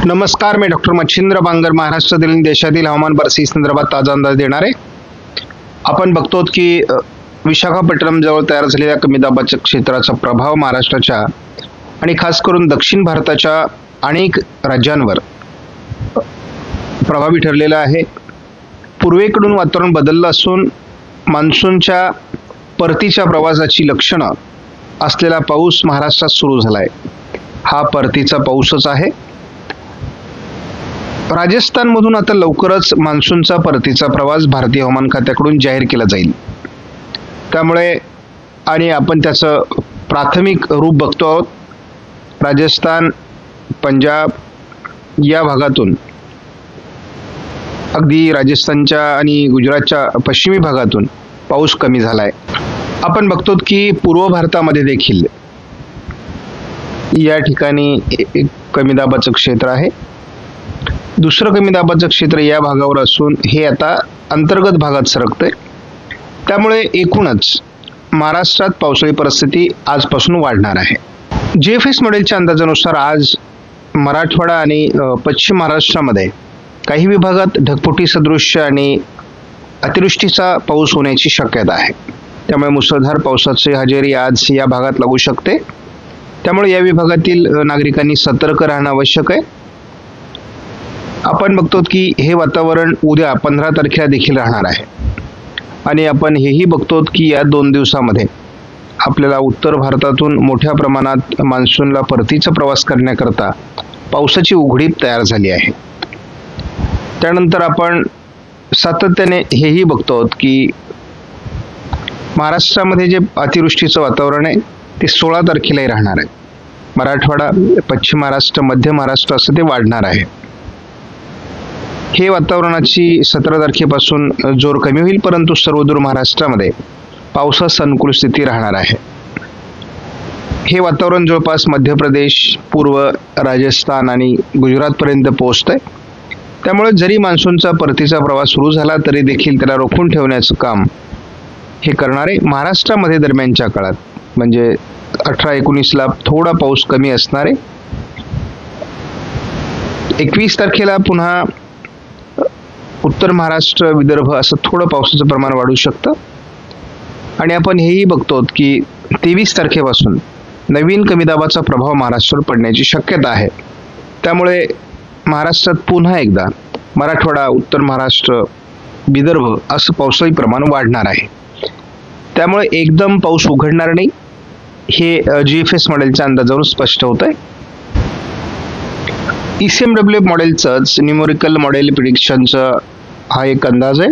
नमस्कार, मी डॉक्टर मच्छिंद्र बांगर महाराष्ट्रातील आणि देशातील हवामान परिस्थिती संदर्भात ताजा अंदाज देणार आहे. आपण बघतो की विशाखापट्टणम जवळ तयार झालेल्या कमी दाबाच्या क्षेत्राचा प्रभाव महाराष्ट्राच्या आणि खास करून दक्षिण भारताच्या अनेक राज्यांवर प्रभावी ठरलेला आहे. पूर्वेकडून वातावरण बदललं असून मान्सूनच्या परतीच्या प्रवासाची लक्षणं असलेला पाऊस महाराष्ट्रात सुरू झाला आहे. हा परतीचा पाऊसच आहे. राजस्थानमधून आता लवकरच मान्सूनचा परतीचा प्रवास भारतीय हवामान खात्याकडून जाहीर केला जाईल. त्यामुळे आणि आपण त्याचं प्राथमिक रूप बघतो आहोत. राजस्थान, पंजाब या भागातून, अगदी राजस्थानच्या आणि गुजरातच्या पश्चिमी भागातून पाऊस कमी झाला आहे. आपण बघतो की पूर्व भारतामध्ये देखील या ठिकाणी एक कमी दाबाचं क्षेत्र आहे. दुसरं कमी दाबाचं क्षेत्र या भागावर असून हे आता अंतर्गत भागात सरकतंय. त्यामुळे एकूणच महाराष्ट्रात पावसाळी परिस्थिती आजपासून वाढणार आहे. GFS मॉडेलच्या अंदाजानुसार आज मराठवाडा आणि पश्चिम महाराष्ट्रामध्ये काही विभागात ढगफुटी सदृश्य आणि अतिवृष्टीचा पाऊस होण्याची शक्यता आहे. त्यामुळे मुसळधार पावसाची हजेरी आज या भागात लागू शकते. त्यामुळे या विभागातील नागरिकांनी सतर्क राहणं आवश्यक आहे. आपण बघतो की हे वातावरण उद्या 15 तारखेला देखील राहणार आहे आणि आपण हेही बघतो की या 2 दिवसामध्ये आपल्याला उत्तर भारतातून मोठ्या प्रमाणात मान्सूनला परतीचा प्रवास करण्याकरता पावसाची उघडीप तयार झाली आहे. त्यानंतर आपण सातत्याने हेही बघतो की महाराष्ट्रामध्ये जे अतिवृष्टीचं वातावरण आहे ते 16 तारखेलाही राहणार आहे. मराठवाडा, पश्चिम महाराष्ट्र, मध्य महाराष्ट्र असं ते वाढणार आहे. हे वातावरणाची 17 तारखेपासून जोर कमी होईल, परंतु सर्वदूर महाराष्ट्रामध्ये पावसास अनुकूल स्थिती राहणार आहे. हे वातावरण जवळपास मध्य प्रदेश, पूर्व राजस्थान आणि गुजरातपर्यंत पोहोचतंय. त्यामुळे जरी मान्सूनचा परतीचा प्रवास सुरू झाला तरी देखील त्याला रोखून ठेवण्याचं काम हे करणारे महाराष्ट्रामध्ये दरम्यानच्या काळात म्हणजे 18-19ला थोडा पाऊस कमी असणार आहे. 21 तारखेला पुन्हा उत्तर महाराष्ट्र, विदर्भ असं थोडं पावसाचं प्रमाण वाढू शकतं. आणि आपण हेही बघतो की 23 तारखेपासून नवीन कमी दाबाचा प्रभाव महाराष्ट्रावर पडण्याची शक्यता आहे. त्यामुळे महाराष्ट्रात पुन्हा एकदा मराठवाडा, उत्तर महाराष्ट्र, विदर्भ असं पावसाळी प्रमाण वाढणार आहे. त्यामुळे एकदम पाऊस उघडणार नाही, हे GFS मॉडेलच्या अंदाजावरून स्पष्ट होत आहे. ECMWF मॉडेलचंच न्यूमेरिकल मॉडेल प्रिडिक्शनचं हा एक अंदाज आहे.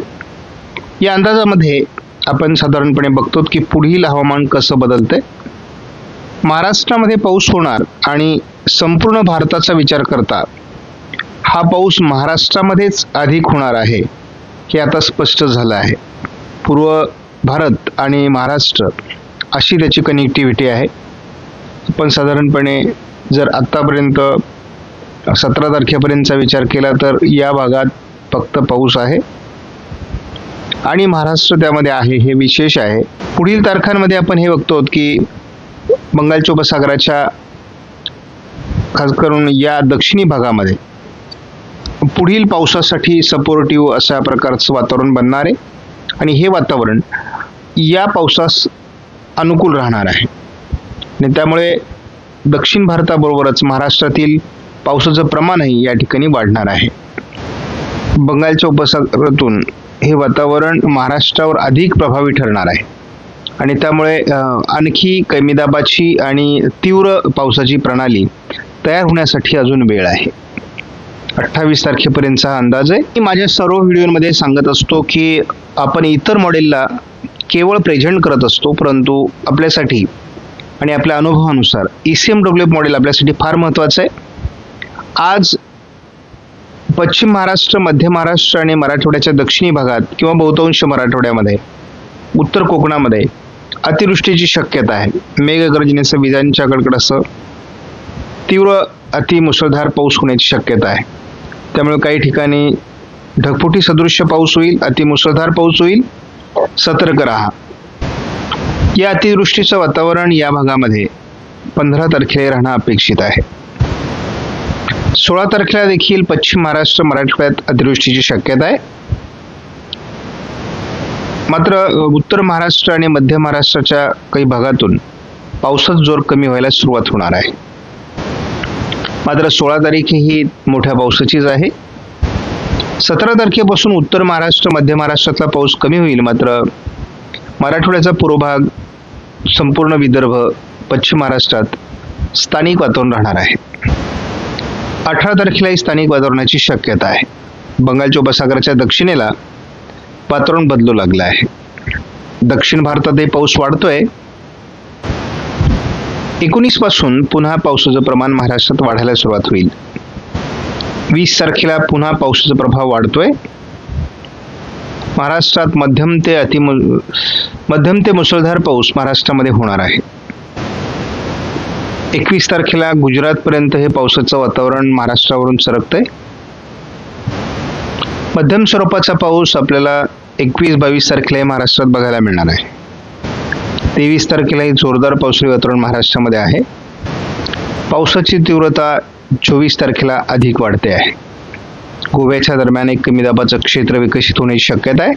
या अंदाजामध्ये आपण साधारणपणे बघतो की पुढील हवामान कसं बदलतंय. महाराष्ट्रामध्ये पाऊस होणार आणि संपूर्ण भारताचा विचार करता हा पाऊस महाराष्ट्रामध्येच अधिक होणार आहे हे आता स्पष्ट झालं आहे. पूर्व भारत आणि महाराष्ट्र अशी त्याची कनेक्टिव्हिटी आहे. आपण साधारणपणे जर आत्तापर्यंत 17 तारखेपर्यंतचा विचार केला तर या भागात फक्त पाऊस आहे आणि महाराष्ट्र त्यामध्ये आहे, हे विशेष आहे. पुढील तारखांमध्ये आपण हे बघतो की बंगालच्या उपसागराच्या खास करून या दक्षिणी भागामध्ये पुढील पावसासाठी सपोर्टिव्ह अशा प्रकारचं वातावरण बनणार आहे आणि हे वातावरण या पावसास अनुकूल राहणार आहे. आणि त्यामुळे दक्षिण भारताबरोबरच महाराष्ट्रातील पावसाचं प्रमाणही या ठिकाणी वाढणार आहे. बंगालच्या उपसागरातून हे वातावरण महाराष्ट्रावर अधिक प्रभावी ठरणार आहे आणि त्यामुळे आणखी कमी दाबाची आणि तीव्र पावसाची प्रणाली तयार होण्यासाठी अजून वेळ आहे. 28 तारखेपर्यंतचा हा अंदाज आहे. मी माझ्या सर्व व्हिडिओमध्ये सांगत असतो की आपण इतर मॉडेलला केवळ प्रेझेंट करत असतो, परंतु आपल्यासाठी आणि आपल्या अनुभवानुसार ECMWF मॉडेल आपल्यासाठी फार महत्त्वाचं आहे. आज पश्चिम महाराष्ट्र, मध्य महाराष्ट्र आणि मराठवाड्याच्या दक्षिणी भागात किंवा बहुतांश मराठवाड्यामध्ये, उत्तर कोकणामध्ये अतिवृष्टीची शक्यता आहे. मेघगर्जनेसह विजांच्या कडकडासह तीव्र अतिमुसळधार पाऊस होण्याची शक्यता आहे. त्यामुळे काही ठिकाणी ढगफुटी सदृश्य पाऊस होईल, अतिमुसळधार पाऊस होईल. सतर्क राहा. या अतिवृष्टीचं वातावरण या भागामध्ये 15 तारखेला राहणं अपेक्षित आहे. 16 तारखेला देखील पश्चिम महाराष्ट्र मराठवाड्यात अतिवृष्टीची शक्यता आहे. मात्र उत्तर महाराष्ट्र आणि मध्य महाराष्ट्राच्या काही भागातून पावसाचा जोर कमी व्हायला सुरुवात होणार आहे. मात्र 16 तारीख ही मोठ्या पावसाचीच आहे. 17 तारखेपासून उत्तर महाराष्ट्र मध्य महाराष्ट्रातला पाऊस कमी होईल. मात्र मराठवाड्याचा पूर्व भाग, संपूर्ण विदर्भ, पश्चिम महाराष्ट्रात स्थानिक वातावरण राहणार आहे. 18 तारखेलाही स्थानिक वातावरणाची शक्यता आहे. बंगालच्या उपसागराच्या दक्षिणेला वातावरण बदलू लागलं आहे. दक्षिण भारतातही पाऊस वाढतोय. 19 पासून पुन्हा पावसाचं प्रमाण महाराष्ट्रात वाढायला सुरुवात होईल. 20 तारखेला पुन्हा पावसाचा प्रभाव वाढतोय. महाराष्ट्रात मध्यम ते मुसळधार पाऊस महाराष्ट्रामध्ये होणार आहे. 21 तारखेला गुजरातपर्यंत हे पावसाचं वातावरण महाराष्ट्रावरून सरकतंय. मध्यम स्वरूपाचा पाऊस आपल्याला 21-22 तारखेला महाराष्ट्रात बघायला मिळणार आहे. 23 तारखेलाही जोरदार पावसाळी वातावरण महाराष्ट्रामध्ये आहे. पावसाची तीव्रता 24 तारखेला अधिक वाढते आहे. गोव्याच्या दरम्यान एक कमी दाबाचं क्षेत्र विकसित होण्याची शक्यता आहे.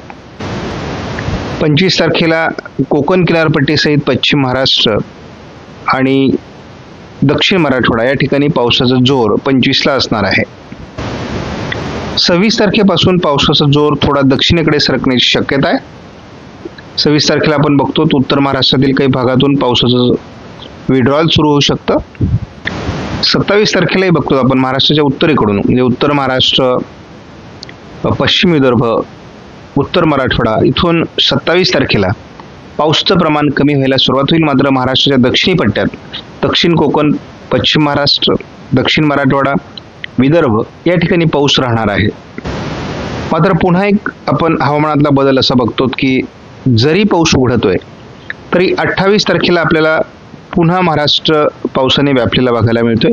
25 तारखेला कोकण किनारपट्टीसहित पश्चिम महाराष्ट्र आणि दक्षिण मराठवाडा या ठिकाणी पावसाचा जोर 25ला असणार आहे. 26 तारखेपासून पावसाचा जोर थोडा दक्षिणेकडे सरकण्याची शक्यता आहे. 26 तारखेला आपण बघतो उत्तर महाराष्ट्रातील काही भागातून पावसाचं विड्रॉल सुरू होऊ शकतं. 27 तारखेलाही बघतो आपण महाराष्ट्राच्या उत्तरेकडून, म्हणजे उत्तर महाराष्ट्र, पश्चिम विदर्भ, उत्तर मराठवाडा इथून 27 तारखेला पावसाचं प्रमाण कमी व्हायला सुरुवात होईल. मात्र महाराष्ट्राच्या दक्षिणी पट्ट्यात दक्षिण कोकण, पश्चिम महाराष्ट्र, दक्षिण मराठवाडा, विदर्भ या ठिकाणी पाऊस राहणार आहे. मात्र पुन्हा एक आपण हवामानातला बदल असा बघतो की जरी पाऊस उघडतोय तरी 28 तारखेला आपल्याला पुन्हा महाराष्ट्र पावसाने व्यापलेला बघायला मिळतोय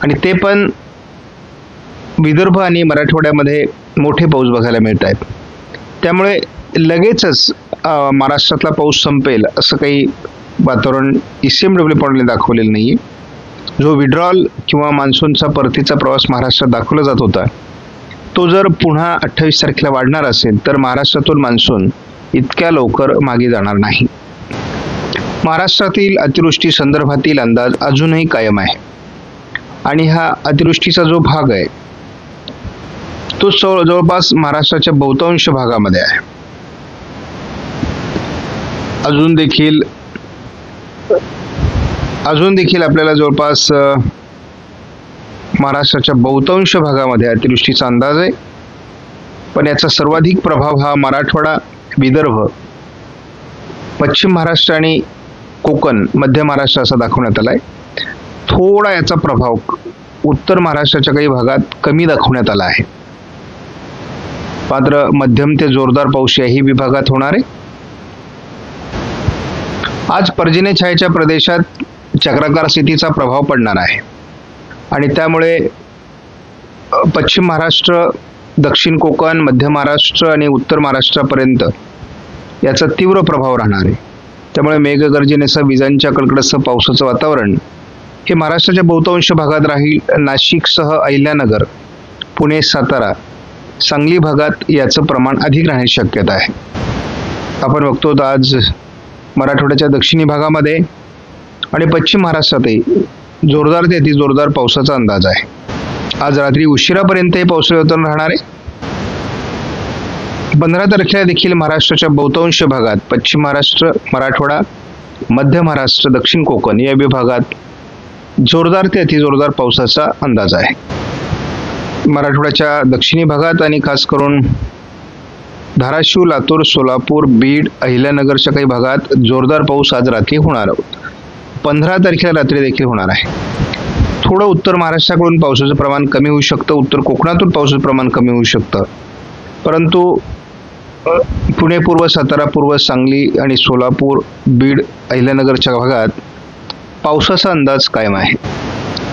आणि ते पण विदर्भ आणि मराठवाड्यामध्ये मोठे पाऊस बघायला मिळत आहेत. त्यामुळे लगेचच महाराष्ट्रातला पाऊस संपेल असं काही वातावरण ECMWF मॉडेलने दाखवलेलं नाही आहे. जो विड्रॉल किंवा मान्सूनचा परतीचा प्रवास महाराष्ट्रात दाखवला जात होता तो जर पुन्हा 28 तारखेला वाढणार असेल तर महाराष्ट्रातून मान्सून इतक्या लवकर मागे जाणार नाही. महाराष्ट्रातील अतिवृष्टी संदर्भातील अंदाज अजूनही कायम आहे आणि हा अतिवृष्टीचा जो भाग आहे तो जवळपास महाराष्ट्राच्या बहुतांश भागामध्ये आहे. अजून देखील आपल्याला जवळपास महाराष्ट्राच्या बहुतांश भागामध्ये अतिवृष्टीचा अंदाज आहे. पण याचा सर्वाधिक प्रभाव हा मराठवाडा, विदर्भ, पश्चिम महाराष्ट्र आणि कोकण, मध्य महाराष्ट्र असा दाखवण्यात आला आहे. थोडा याचा प्रभाव उत्तर महाराष्ट्राच्या काही भागात कमी दाखवण्यात आला आहे. मात्र मध्यम ते जोरदार पाऊस याही विभागात होणार आहे. आज पर्जन्यछायेच्या प्रदेशात चक्राकार स्थितीचा प्रभाव पडणार आहे आणि त्यामुळे पश्चिम महाराष्ट्र, दक्षिण कोकण, मध्य महाराष्ट्र आणि उत्तर महाराष्ट्रापर्यंत याचा तीव्र प्रभाव राहणार आहे. त्यामुळे मेघगर्जनेसह विजांच्या कडकडाटासह पावसाचं वातावरण हे महाराष्ट्राच्या बहुतांश भागात राहील. नाशिकसह अहिल्यानगर, पुणे, सातारा, सांगली भागात याचं प्रमाण अधिक राहण्याची शक्यता आहे. आपण बघतो आज मराठवाड्याच्या दक्षिणी भागामध्ये आणि पश्चिम महाराष्ट्रातही जोरदार ते अतिजोरदार पावसाचा अंदाज आहे. आज रात्री उशिरापर्यंत हे पावसाळी वातावरण राहणार आहे. 15 तारखेला देखील महाराष्ट्राच्या बहुतांश भागात, पश्चिम महाराष्ट्र, मराठवाडा, मध्य महाराष्ट्र, दक्षिण कोकण या विभागात जोरदार ते अतिजोरदार पावसाचा अंदाज आहे. मराठवाड्याच्या दक्षिणी भागात आणि खास करून धाराशिव, लातूर, सोलापूर, बीड, अहिल्यानगरच्या काही भागात जोरदार पाऊस आज रात्री होणार आहोत. 15 तारखेला रात्री देखील होणार आहे. थोडं उत्तर महाराष्ट्राकडून पावसाचं प्रमाण कमी होऊ शकतं, उत्तर कोकणातून पावसाचं प्रमाण कमी होऊ शकतं. परंतु पुणे पूर्व, सातारा पूर्व, सांगली आणि सोलापूर, बीड, अहिल्यानगरच्या भागात पावसाचा अंदाज कायम आहे.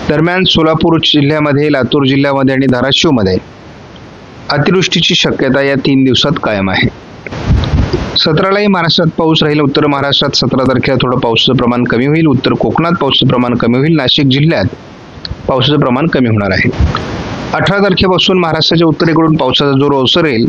दरम्यान सोलापूर जिल्ह्यामध्ये, लातूर जिल्ह्यामध्ये आणि धाराशिवमध्ये अतिवृष्टीची शक्यता या 3 दिवसात कायम आहे. 17लाही महाराष्ट्रात पाऊस राहील. उत्तर महाराष्ट्रात 17 तारखेला थोडं पावसाचं प्रमाण कमी होईल. उत्तर कोकणात पावसाचं प्रमाण कमी होईल. नाशिक जिल्ह्यात पावसाचं प्रमाण कमी होणार आहे. 18 तारखेपासून महाराष्ट्राच्या उत्तरेकडून पावसाचा जोर ओसरेल.